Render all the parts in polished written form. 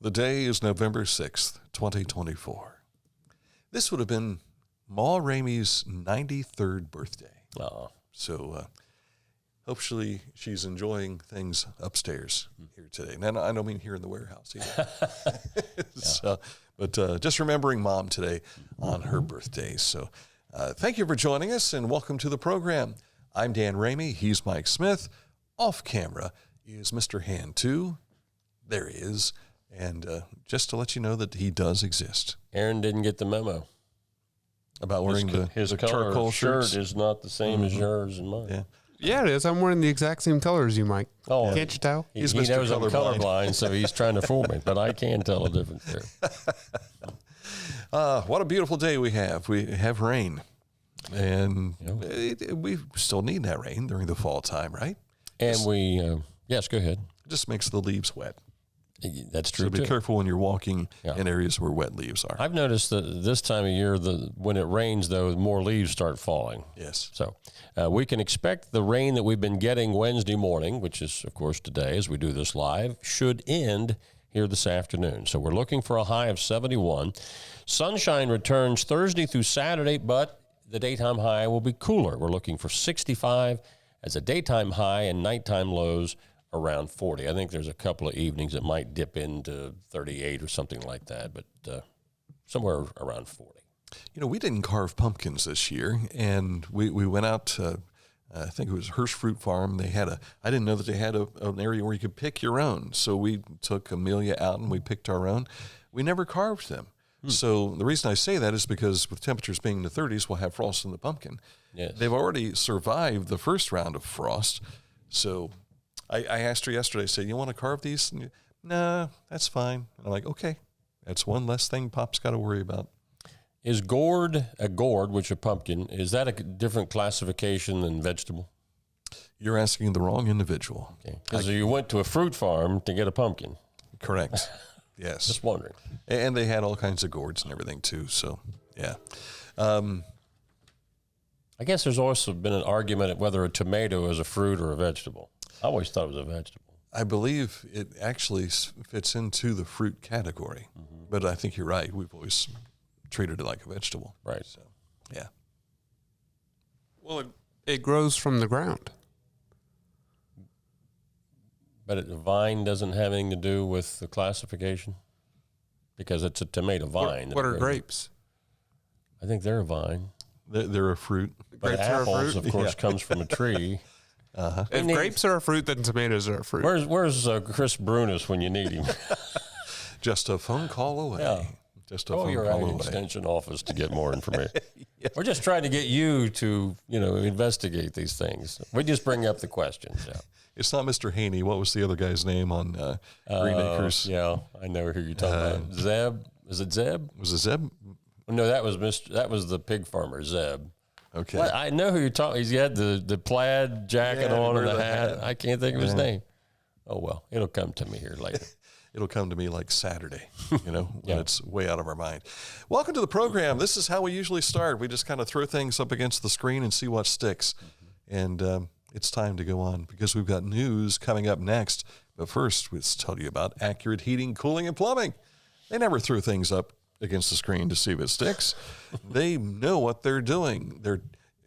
The day is November 6th, 2024. This would have been Ma Ramey's 93rd birthday. Oh. So hopefully she's enjoying things upstairs here today. And I don't mean here in the warehouse either. But just remembering Mom today on her birthday. So thank you for joining us and welcome to the program. I'm Dan Ramey. He's Mike Smith. Off camera is Mr. Hand 2. There he is. And just to let you know that he does exist. Aaron didn't get the memo. About wearing his the color charcoal shirt shirts. is not the same as yours and mine. Yeah. Yeah, it is. I'm wearing the exact same color as you, Mike. Oh, can't you tell? He He's Mr. knows I'm Colorblind. colorblind, so he's trying to fool me, but I can tell a difference there. What a beautiful day we have. We have rain. And we still need that rain during the fall time, right? And yes, go ahead. It just makes the leaves wet. That's true, So be too. careful when you're walking in areas where wet leaves are. I've noticed that this time of year, when it rains, though, more leaves start falling. Yes. So we can expect the rain that we've been getting Wednesday morning, which is, of course, today as we do this live, should end here this afternoon. So we're looking for a high of 71. Sunshine returns Thursday through Saturday, but the daytime high will be cooler. We're looking for 65 as a daytime high and nighttime lows around 40. I think there's a couple of evenings that might dip into 38 or something like that, but somewhere around 40. You know, we didn't carve pumpkins this year, and we went out to, I think it was Hirsch Fruit Farm. They had I didn't know that they had an area where you could pick your own. So we took Amelia out and we picked our own. We never carved them. So the reason I say that is because with temperatures being in the 30s, we'll have frost in the pumpkin. Yes. They've already survived the first round of frost. So I asked her yesterday, I said, you want to carve these? And nah, that's fine. And I'm like, okay, that's one less thing Pop's got to worry about. Is gourd a gourd, which a pumpkin, is that a different classification than vegetable? You're asking the wrong individual. Because you went to a fruit farm to get a pumpkin. Correct. Yes. Just wondering. And they had all kinds of gourds and everything too. So, yeah. I guess there's also been an argument at whether a tomato is a fruit or a vegetable. I always thought it was a vegetable. I believe it actually fits into the fruit category. But I think you're right. We've always treated it like a vegetable. Right. So, yeah. Well, it grows from the ground. But a vine doesn't have anything to do with the classification? Because it's a tomato vine. What are grapes? I think they're a vine. They're a fruit. But Grapes are a apples, fruit? of course, comes from a tree. If grapes are a fruit, then tomatoes are a fruit. Where's Chris Brunis when you need him? Just a phone call away. Yeah. Just a phone Your call ag away. extension office to get more information. We're just trying to get you to, investigate these things. We just bring up the questions. Yeah. It's not Mr. Haney. What was the other guy's name on Green Acres? Yeah, I know who you're talking about. Zeb? Is it Zeb? Was it Zeb? No, that was the pig farmer, Zeb. Okay. Well, I know who you're talking. He had the plaid jacket on and the hat. I can't think of his name. Oh well, it'll come to me here later. It'll come to me like Saturday, when it's way out of our mind. Welcome to the program. This is how we usually start. We just kind of throw things up against the screen and see what sticks. And it's time to go on because we've got news coming up next. But first, let's tell you about Accurate Heating, Cooling, and Plumbing. They never throw things up against the screen to see if it sticks. They know what they're doing. They're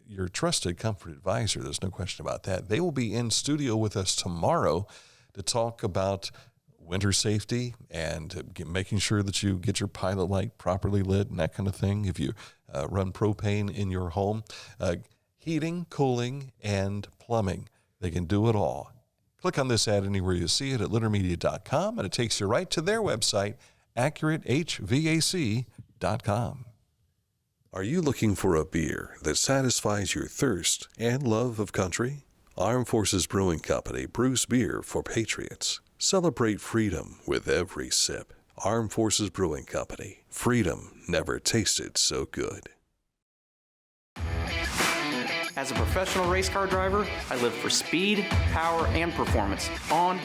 your trusted comfort advisor. There's no question about that. They will be in studio with us tomorrow to talk about winter safety and making sure that you get your pilot light properly lit and that kind of thing. If you run propane in your home, heating, cooling, and plumbing, they can do it all. Click on this ad anywhere you see it at littermedia.com, and it takes you right to their website, accuratehvac.com. Are you looking for a beer that satisfies your thirst and love of country? Armed Forces Brewing Company brews beer for patriots. Celebrate freedom with every sip. Armed Forces Brewing Company. Freedom never tasted so good. As a professional race car driver, I live for speed, power, and performance on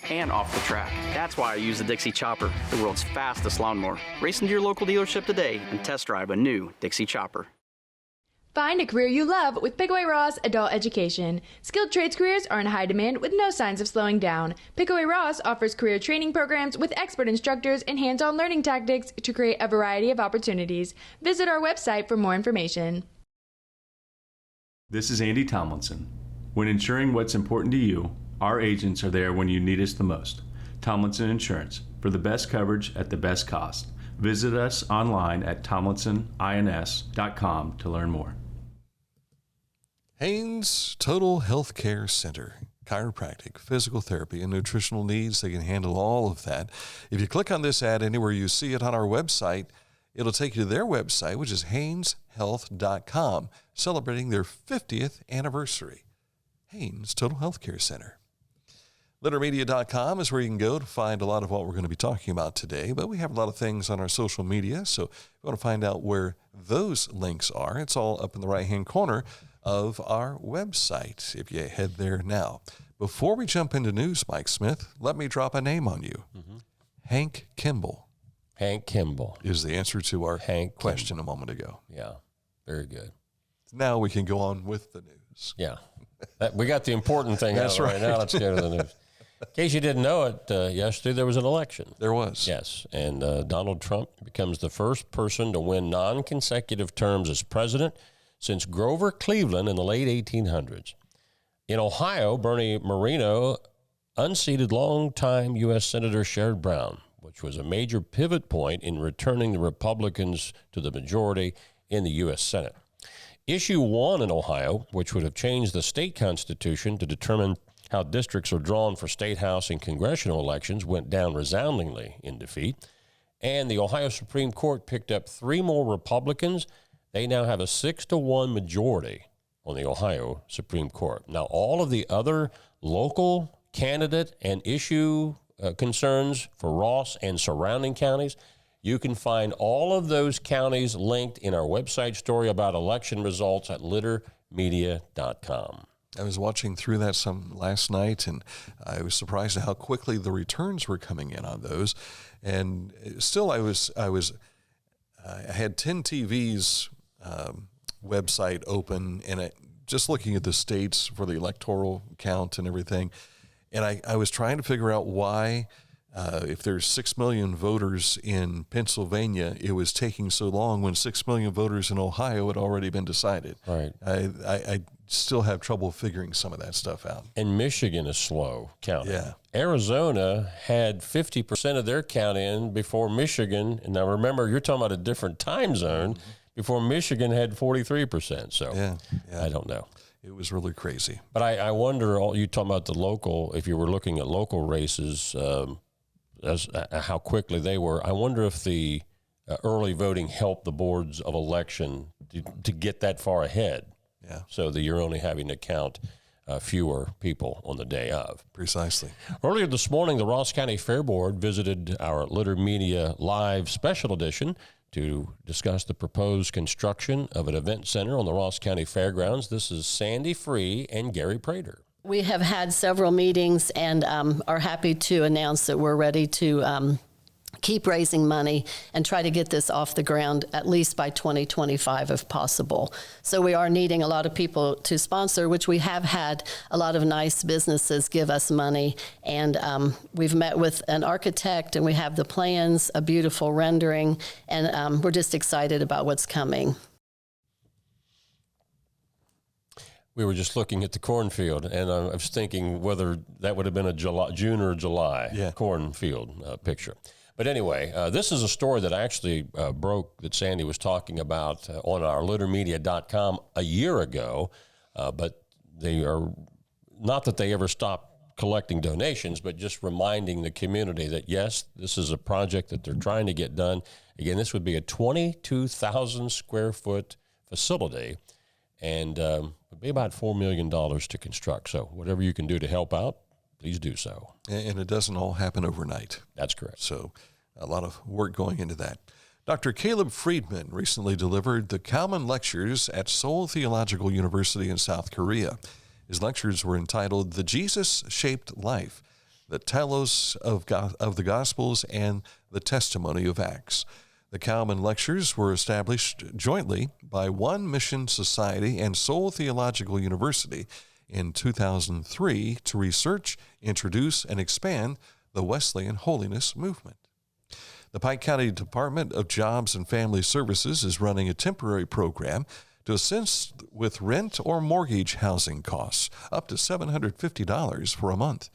and off the track. That's why I use the Dixie Chopper, the world's fastest lawnmower. Race into your local dealership today and test drive a new Dixie Chopper. Find a career you love with Pickaway Ross Adult Education. Skilled trades careers are in high demand with no signs of slowing down. Pickaway Ross offers career training programs with expert instructors and hands-on learning tactics to create a variety of opportunities. Visit our website for more information. This is Andy Tomlinson. When ensuring what's important to you, our agents are there when you need us the most. Tomlinson Insurance, for the best coverage at the best cost. Visit us online at tomlinsonins.com to learn more. Haynes Total Health Care Center. Chiropractic, physical therapy, and nutritional needs. They can handle all of that. If you click on this ad anywhere you see it on our website, it'll take you to their website, which is hayneshealth.com, celebrating their 50th anniversary. Haynes Total Health Care Center. Littermedia.com is where you can go to find a lot of what we're going to be talking about today, but we have a lot of things on our social media, so if you want to find out where those links are, it's all up in the right-hand corner of our website, if you head there now. Before we jump into news, Mike Smith, let me drop a name on you. Hank Kimball. Hank Kimball Is the answer to our question a moment ago. Yeah, very good. Now we can go on with the news. Yeah, we got the important thing out That's right now. Let's go to the news. In case you didn't know it, yesterday there was an election. There was. Yes, and Donald Trump becomes the first person to win non-consecutive terms as president since Grover Cleveland in the late 1800s. In Ohio, Bernie Moreno unseated longtime U.S. Senator Sherrod Brown, which was a major pivot point in returning the Republicans to the majority in the U.S. Senate. Issue 1 in Ohio, which would have changed the state constitution to determine how districts are drawn for state house and congressional elections, went down resoundingly in defeat. And the Ohio Supreme Court picked up 3 more Republicans. They now have a 6-1 majority on the Ohio Supreme Court. Now, all of the other local candidate and issue concerns for Ross and surrounding counties, you can find all of those counties linked in our website story about election results at littermedia.com. I was watching through that some last night, and I was surprised at how quickly the returns were coming in on those. And still, I had 10 TV's website open, and just looking at the states for the electoral count and everything. And I was trying to figure out why, if there's 6 million voters in Pennsylvania, it was taking so long when 6 million voters in Ohio had already been decided. Right. I still have trouble figuring some of that stuff out. And Michigan is slow counting. Yeah. Arizona had 50% of their count in before Michigan. And now remember, you're talking about a different time zone. Before Michigan had 43%. So yeah. I don't know. It was really crazy. But I wonder, you talking about the local, if you were looking at local races, how quickly they were, I wonder if the early voting helped the boards of election to get that far ahead. Yeah. So that you're only having to count fewer people on the day of. Precisely. Earlier this morning, the Ross County Fairboard visited our Litter Media Live Special Edition to discuss the proposed construction of an event center on the Ross County Fairgrounds. This is Sandy Free and Gary Prater. We have had several meetings and are happy to announce that we're ready to keep raising money and try to get this off the ground at least by 2025 if possible. So we are needing a lot of people to sponsor, which we have had a lot of nice businesses give us money. And we've met with an architect and we have the plans, a beautiful rendering, and we're just excited about what's coming. We were just looking at the cornfield, and I was thinking whether that would have been a June or July cornfield picture. But anyway, this is a story that actually broke that Sandy was talking about on our littermedia.com a year ago, but they are not that they ever stopped collecting donations, but just reminding the community that, yes, this is a project that they're trying to get done. Again, this would be a 22,000 square foot facility, and would be about $4 million to construct. So whatever you can do to help out, please do so. And it doesn't all happen overnight. That's correct. So a lot of work going into that. Dr. Caleb Friedeman recently delivered the Kalman Lectures at Seoul Theological University in South Korea. His lectures were entitled The Jesus-Shaped Life, the Telos of the Gospels, and the Testimony of Acts. The Cowman Lectures were established jointly by One Mission Society and Seoul Theological University in 2003 to research, introduce, and expand the Wesleyan Holiness Movement. The Pike County Department of Jobs and Family Services is running a temporary program to assist with rent or mortgage housing costs, up to $750 for a month.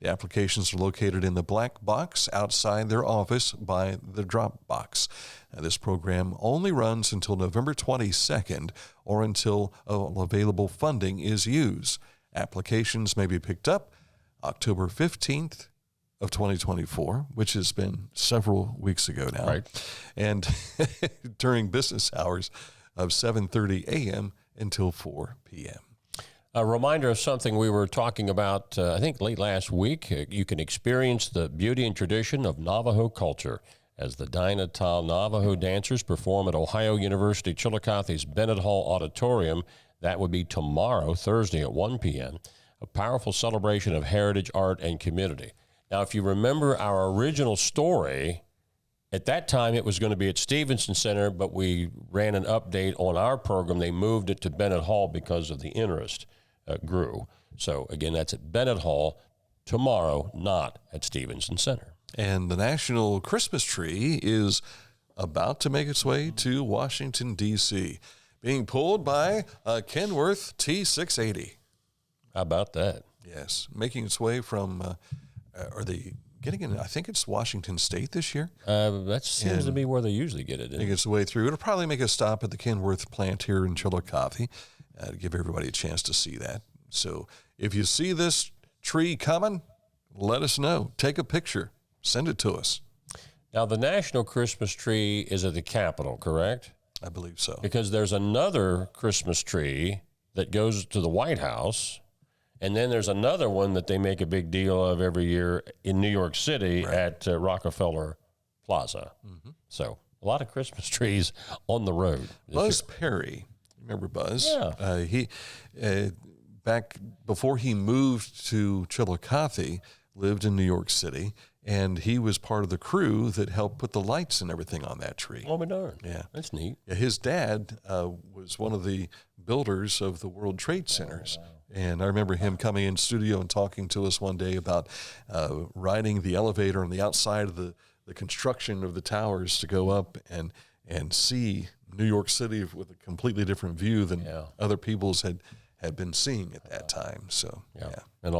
The applications are located in the black box outside their office by the drop box. Now, this program only runs until November 22nd or until all available funding is used. Applications may be picked up October 15th of 2024, which has been several weeks ago now, right, and during business hours of 7:30 a.m. until 4 p.m. A reminder of something we were talking about, I think, late last week. You can experience the beauty and tradition of Navajo culture as the Dineh Tah Navajo Dancers perform at Ohio University Chillicothe's Bennett Hall Auditorium. That would be tomorrow, Thursday at 1 p.m., a powerful celebration of heritage, art, and community. Now, if you remember our original story, at that time it was going to be at Stevenson Center, but we ran an update on our program. They moved it to Bennett Hall because of the interest grew. So, again, that's at Bennett Hall tomorrow, not at Stevenson Center. And the National Christmas Tree is about to make its way to Washington, D.C., being pulled by a Kenworth T680. How about that? Yes, making its way from, are they getting in, I think it's Washington State this year? That seems to be where they usually get it. Make its way through. It'll probably make a stop at the Kenworth plant here in Chillicothe to give everybody a chance to see that. So if you see this tree coming, let us know. Take a picture. Send it to us. Now, the National Christmas Tree is at the Capitol, correct? I believe so. Because there's another Christmas tree that goes to the White House, and then there's another one that they make a big deal of every year in New York City at Rockefeller Plaza. Mm-hmm. So a lot of Christmas trees on the road. Buzz Perry, remember Buzz? Yeah. He back before he moved to Chillicothe, lived in New York City, and he was part of the crew that helped put the lights and everything on that tree. Oh, my darn. Yeah. That's neat. Yeah, his dad was one of the builders of the World Trade Centers. Oh, wow. And I remember him coming in studio and talking to us one day about riding the elevator on the outside of the construction of the towers to go up and see New York City with a completely different view than other people's had been seeing at that time. So, yeah. And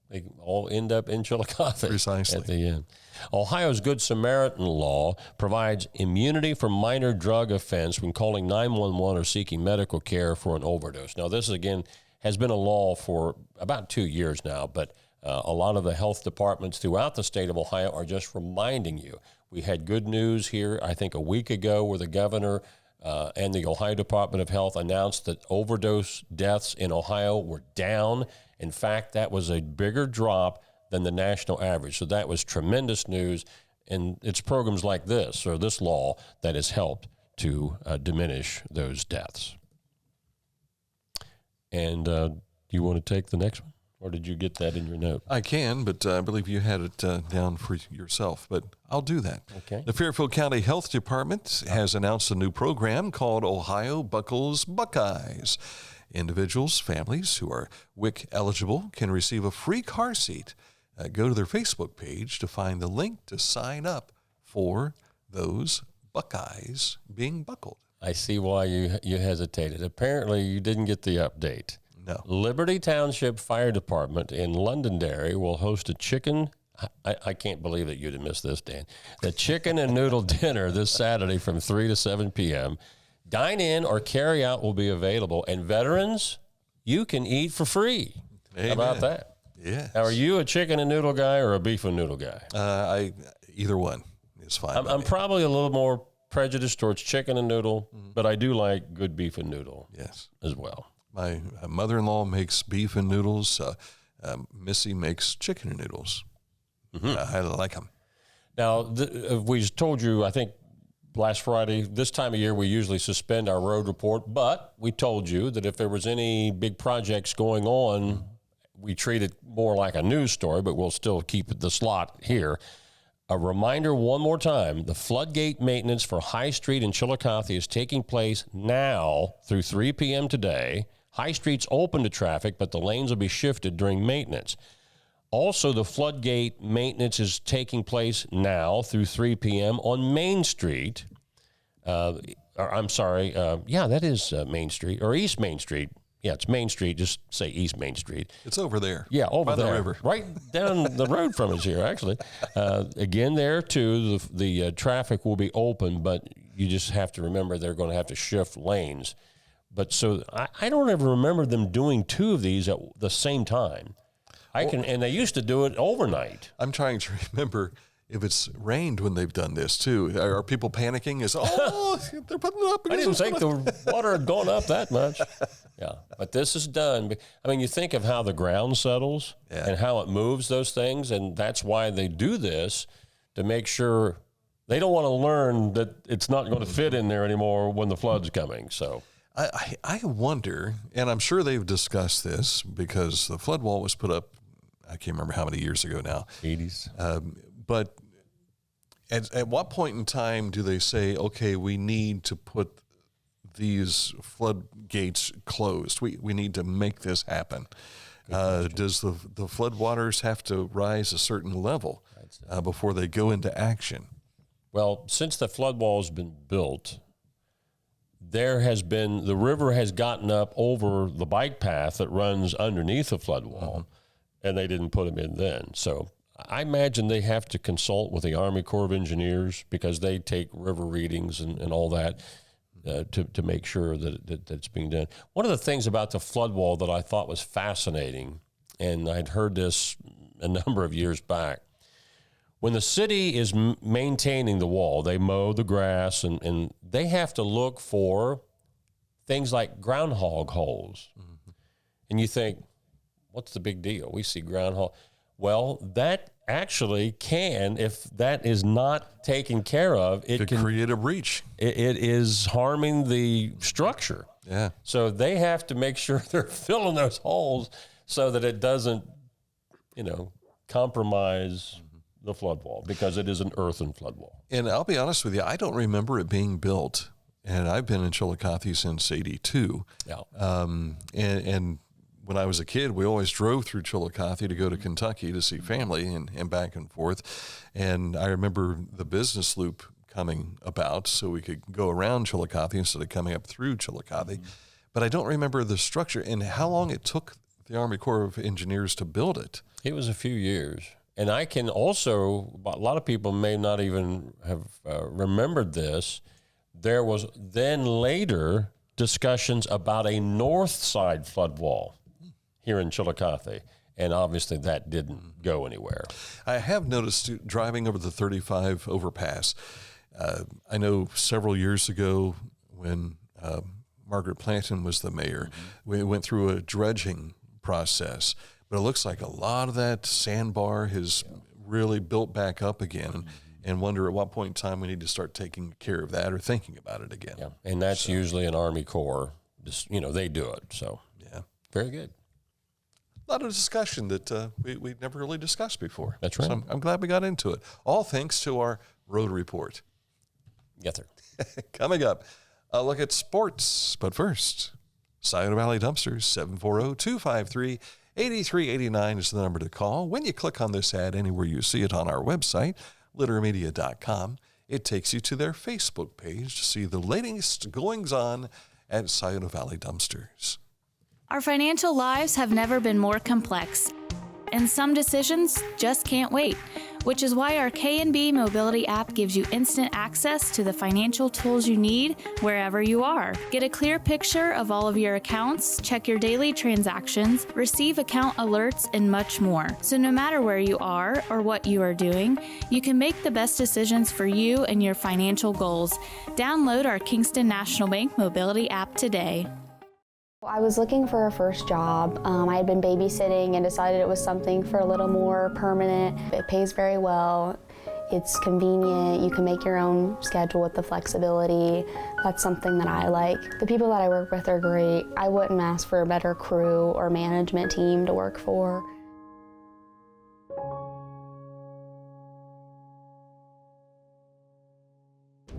they all end up in Chillicothe. Precisely. At the end. Ohio's Good Samaritan law provides immunity from minor drug offense when calling 911 or seeking medical care for an overdose. Now, this, again, has been a law for about 2 years now, but a lot of the health departments throughout the state of Ohio are just reminding you. We had good news here, I think, a week ago where the governor and the Ohio Department of Health announced that overdose deaths in Ohio were down. In fact, that was a bigger drop than the national average. So that was tremendous news. And it's programs like this, or this law, that has helped to diminish those deaths. And you want to take the next one? Or did you get that in your note? I can, but I believe you had it down for yourself, but I'll do that. Okay. The Fairfield County Health Department has announced a new program called Ohio Buckles Buckeyes. Individuals, families who are WIC eligible can receive a free car seat. Go to their Facebook page to find the link to sign up for those Buckeyes being buckled. I see why you hesitated. Apparently, you didn't get the update. No. Liberty Township Fire Department in Londonderry will host a chicken. I can't believe that you'd have missed this, Dan. The chicken and noodle dinner this Saturday from 3 to 7 p.m. Dine in or carry out will be available. And veterans, you can eat for free. Amen. How about that? Yeah. Now, are you a chicken and noodle guy or a beef and noodle guy? Either one is fine. I'm probably a little more prejudiced towards chicken and noodle, but I do like good beef and noodle as well. My mother-in-law makes beef and noodles. Missy makes chicken and noodles. Mm-hmm. I like them. Now, we told you, I think, last Friday, this time of year, we usually suspend our road report, but we told you that if there was any big projects going on, we treat it more like a news story, but we'll still keep the slot here. A reminder one more time, the floodgate maintenance for High Street in Chillicothe is taking place now through 3 p.m. today. High Street's open to traffic, but the lanes will be shifted during maintenance. Also, the floodgate maintenance is taking place now through 3 p.m. on Main Street. That is Main Street, or East Main Street. Yeah, it's Main Street. Just say East Main Street. It's over there. Yeah, over there. By the river. Right down the road from us here, actually. Again, there, too, the traffic will be open, but you just have to remember they're going to have to shift lanes. But so I don't ever remember them doing two of these at the same time. And they used to do it overnight. I'm trying to remember if it's rained when they've done this, too. Are people panicking? They're putting it up. I didn't think the water had gone up that much. Yeah, but this is done. I mean, you think of how the ground settles and how it moves those things, and that's why they do this, to make sure they don't want to learn that it's not going to fit in there anymore when the flood's coming. So I wonder, and I'm sure they've discussed this because the flood wall was put up, I can't remember how many years ago now. 80s. But at what point in time do they say, okay, we need to put these floodgates closed? We need to make this happen. Does the floodwaters have to rise a certain level before they go into action? Well, since the flood wall has been built, the river has gotten up over the bike path that runs underneath the flood wall, and they didn't put them in then. So I imagine they have to consult with the Army Corps of Engineers because they take river readings and all that to make sure that it's being done. One of the things about the flood wall that I thought was fascinating, and I'd heard this a number of years back, when the city is maintaining the wall, they mow the grass, and they have to look for things like groundhog holes. And you think, what's the big deal? We see groundhog. Well, that actually can, if that is not taken care of, it can create a breach. It is harming the structure. Yeah. So they have to make sure they're filling those holes so that it doesn't, compromise the flood wall, because it is an earthen flood wall. And I'll be honest with you, I don't remember it being built. And I've been in Chillicothe since '82. Yeah. And when I was a kid, we always drove through Chillicothe to go to Kentucky to see family and back and forth. And I remember the business loop coming about so we could go around Chillicothe instead of coming up through Chillicothe. But I don't remember the structure and how long it took the Army Corps of Engineers to build it. It was a few years. And I can also, a lot of people may not even have remembered this, there was then later discussions about a north side flood wall here in Chillicothe, and obviously that didn't go anywhere. I have noticed driving over the 35 overpass, I know several years ago when Margaret Planton was the mayor, we went through a dredging process, but it looks like a lot of that sandbar has really built back up again, and wonder at what point in time we need to start taking care of that or thinking about it again. Yeah, and that's usually an Army Corps, they do it, so yeah, very good. A lot of discussion that we'd never really discussed before. That's right. So I'm glad we got into it. All thanks to our road report. Yes, sir. Coming up, a look at sports. But first, Scioto Valley Dumpsters, 740-253-8389 is the number to call. When you click on this ad anywhere you see it on our website, littermedia.com, it takes you to their Facebook page to see the latest goings-on at Scioto Valley Dumpsters. Our financial lives have never been more complex, and some decisions just can't wait, which is why our K&B Mobility app gives you instant access to the financial tools you need wherever you are. Get a clear picture of all of your accounts, check your daily transactions, receive account alerts, and much more. So no matter where you are or what you are doing, you can make the best decisions for you and your financial goals. Download our Kingston National Bank Mobility app today. I was looking for a first job. I had been babysitting and decided it was something for a little more permanent. It pays very well. It's convenient. You can make your own schedule with the flexibility. That's something that I like. The people that I work with are great. I wouldn't ask for a better crew or management team to work for.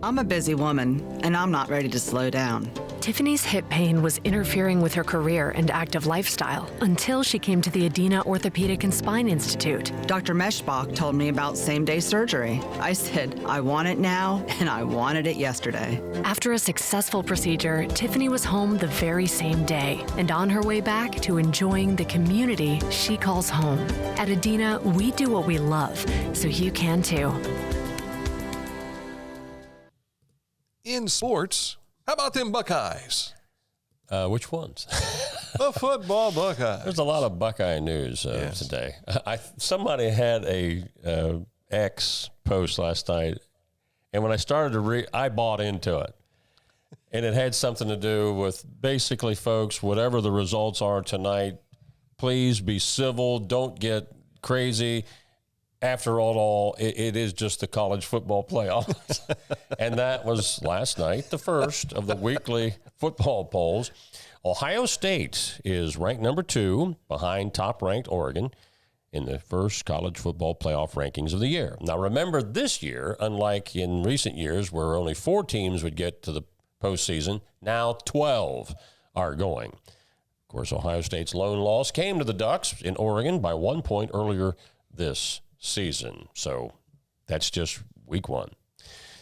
I'm a busy woman, and I'm not ready to slow down. Tiffany's hip pain was interfering with her career and active lifestyle until she came to the Adina Orthopedic and Spine Institute. Dr. Meshbach told me about same-day surgery. I said, I want it now, and I wanted it yesterday. After a successful procedure, Tiffany was home the very same day and on her way back to enjoying the community she calls home. At Adina, we do what we love, so you can too. In sports, how about them Buckeyes? Which ones? The football Buckeyes. There's a lot of Buckeye news today. Somebody had a X post last night, and when I started to read, I bought into it. And it had something to do with basically, folks, whatever the results are tonight, please be civil. Don't get crazy. After all, it is just the college football playoffs. And that was last night, the first of the weekly football polls. Ohio State is ranked number 2 behind top-ranked Oregon in the first college football playoff rankings of the year. Now, remember, this year, unlike in recent years where only 4 teams would get to the postseason, now 12 are going. Of course, Ohio State's lone loss came to the Ducks in Oregon by 1 point earlier this season. So that's just week 1.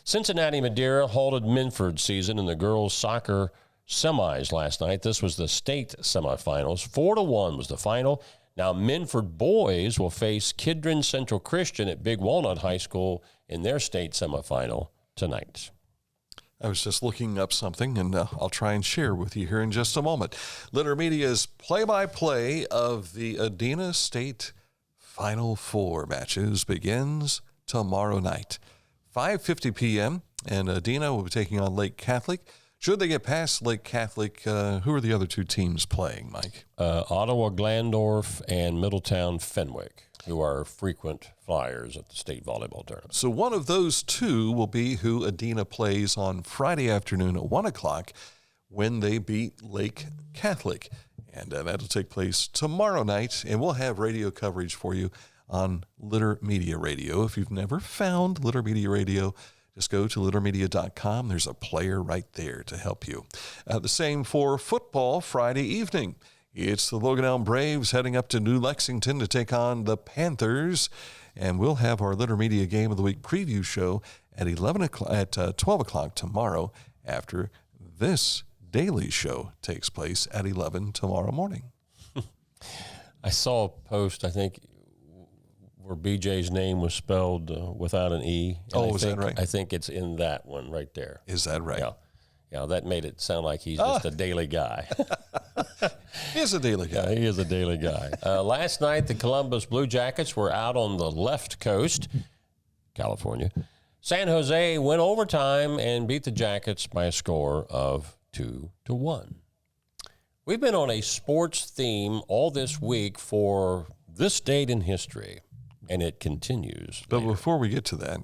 Cincinnati Madeira halted Minford's season in the girls' soccer semis last night. This was the state semifinals. 4-1 was the final. Now Minford boys will face Kidron Central Christian at Big Walnut High School in their state semifinal tonight. I was just looking up something, and I'll try and share with you here in just a moment. Litter Media's play-by-play of the Adina State Final Four matches begins tomorrow night, 5:50 p.m., and Adina will be taking on Lake Catholic. Should they get past Lake Catholic, who are the other 2 teams playing, Mike? Ottawa Glandorf and Middletown Fenwick, who are frequent flyers at the state volleyball tournament. So one of those 2 will be who Adina plays on Friday afternoon at 1 o'clock when they beat Lake Catholic. And that'll take place tomorrow night, and we'll have radio coverage for you on Litter Media Radio. If you've never found Litter Media Radio, just go to littermedia.com. There's a player right there to help you. The same for football Friday evening. It's the Logan Elm Braves heading up to New Lexington to take on the Panthers, and we'll have our Litter Media Game of the Week preview show at 12 o'clock tomorrow after this daily show takes place at 11 tomorrow morning. I saw a post, I think, where BJ's name was spelled without an E. Is that right? I think it's in that one right there. Is that right? Yeah, that made it sound like he's just a daily guy. He is a daily guy. Yeah, he is a daily guy. Last night, the Columbus Blue Jackets were out on the left coast, California. San Jose went overtime and beat the Jackets by a score of 2-1. We've been on a sports theme all this week for this date in history, and it continues. But before we get to that,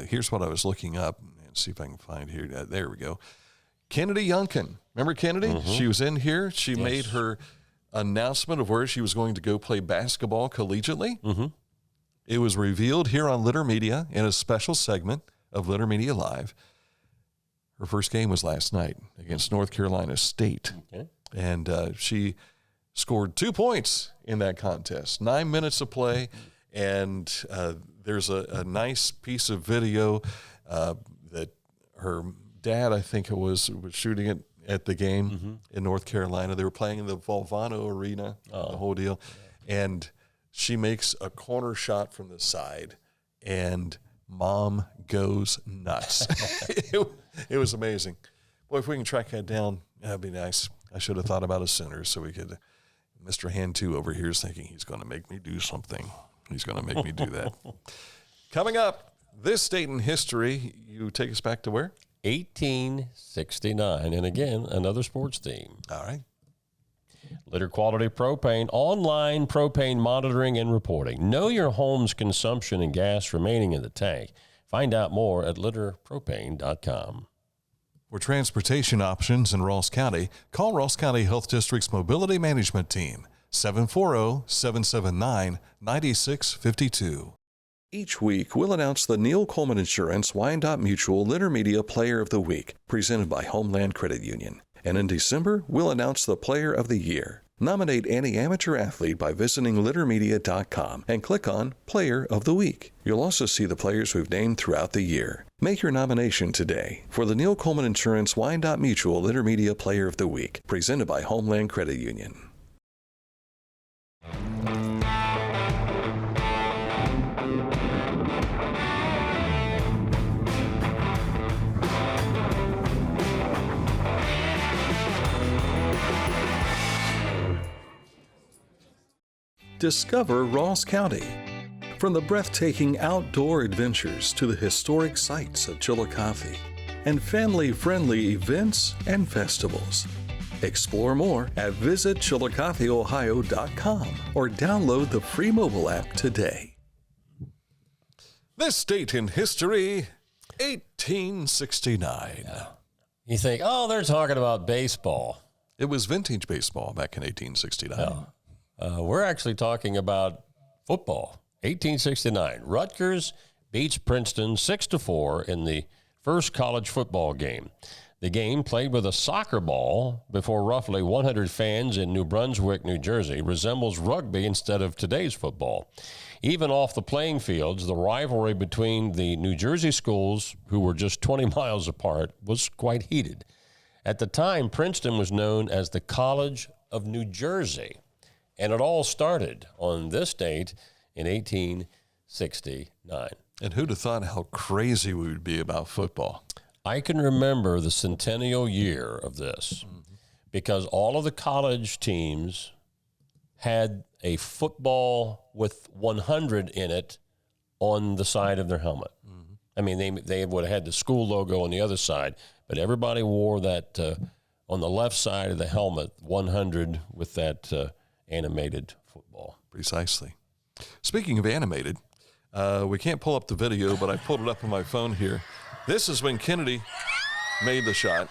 here's what I was looking up and see if I can find here. There we go. Kennedy Youngkin. Remember Kennedy? Mm-hmm. She was in here. She made her announcement of where she was going to go play basketball collegiately. Mm-hmm. It was revealed here on Litter Media in a special segment of Litter Media Live. Her first game was last night against North Carolina State. Okay. And she scored 2 points in that contest, 9 minutes of play. And there's a nice piece of video that her dad, I think it was shooting it at the game in North Carolina. They were playing in the Volvano Arena, the whole deal. Yeah. And she makes a corner shot from the side, and Mom goes nuts. It was amazing. Boy, if we can track that down, that'd be nice. I should have thought about it sooner so we could. Mr. Hand 2 over here is thinking he's going to make me do something. He's going to make me do that. Coming up, this date in history, you take us back to where? 1869. And again, another sports theme. All right. Litter Quality Propane, online propane monitoring and reporting. Know your home's consumption and gas remaining in the tank. Find out more at litterpropane.com. For transportation options in Ross County, call Ross County Health District's Mobility Management Team, 740-779-9652. Each week, we'll announce the Neil Coleman Insurance Wyandotte Mutual Intermedia Player of the Week, presented by Homeland Credit Union. And in December, we'll announce the Player of the Year. Nominate any amateur athlete by visiting littermedia.com and click on Player of the Week. You'll also see the players we've named throughout the year. Make your nomination today for the Neil Coleman Insurance Wyandotte Mutual Intermedia Player of the Week, presented by Homeland Credit Union. Discover Ross County. From the breathtaking outdoor adventures to the historic sights of Chillicothe and family-friendly events and festivals. Explore more at visitchillicotheohio.com or download the free mobile app today. This date in history, 1869. Yeah. You think, oh, they're talking about baseball. It was vintage baseball back in 1869. No. We're actually talking about football. 1869. Rutgers beats Princeton 6-4 in the first college football game. The game, played with a soccer ball before roughly 100 fans in New Brunswick, New Jersey, resembles rugby instead of today's football. Even off the playing fields, the rivalry between the New Jersey schools, who were just 20 miles apart, was quite heated. At the time, Princeton was known as the College of New Jersey. And it all started on this date in 1869. And who'd have thought how crazy we would be about football? I can remember the centennial year of this because all of the college teams had a football with 100 in it on the side of their helmet. I mean, they would have had the school logo on the other side, but everybody wore that on the left side of the helmet, 100 with that animated football. Precisely. Speaking of animated, we can't pull up the video, but I pulled it up on my phone here. This is when Kennedy made the shot.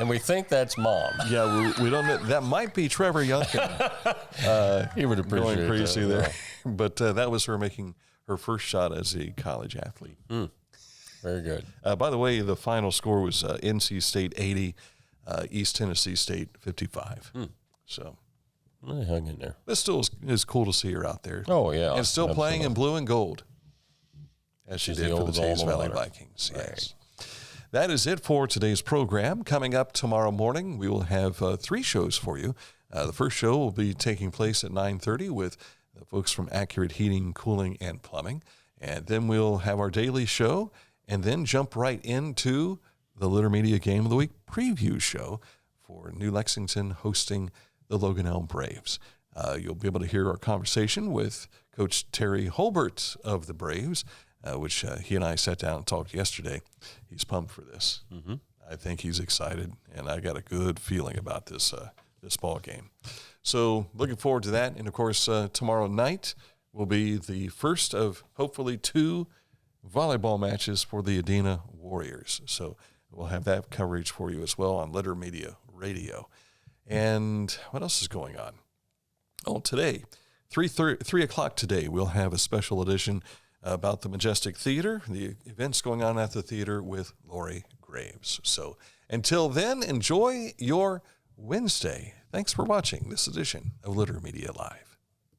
And we think that's Mom. Yeah, we don't know. That might be Trevor Youngkin. He would appreciate going crazy that, there. But that was her making her first shot as a college athlete. Very good. By the way, the final score was NC State 80, East Tennessee State 55. So they hung in there. It still is cool to see her out there. Oh, yeah. And still playing in blue and gold, as she did for the Thames Valley mater. Vikings. Yes. That is it for today's program. Coming up tomorrow morning, we will have 3 shows for you. The first show will be taking place at 9:30 with the folks from Accurate Heating, Cooling, and Plumbing. And then we'll have our daily show and then jump right into the Litter Media Game of the Week preview show for New Lexington hosting the Logan Elm Braves. You'll be able to hear our conversation with Coach Terry Holbert of the Braves, which he and I sat down and talked yesterday. He's pumped for this. I think he's excited, and I got a good feeling about this ball game. So looking forward to that. And, of course, tomorrow night will be the first of hopefully 2 volleyball matches for the Adena Warriors. So we'll have that coverage for you as well on Litter Media Radio. And what else is going on? Oh, today, 3 o'clock today, we'll have a special edition about the Majestic Theater, the events going on at the theater with Lori Graves. So until then, enjoy your Wednesday. Thanks for watching this edition of Litter Media Live.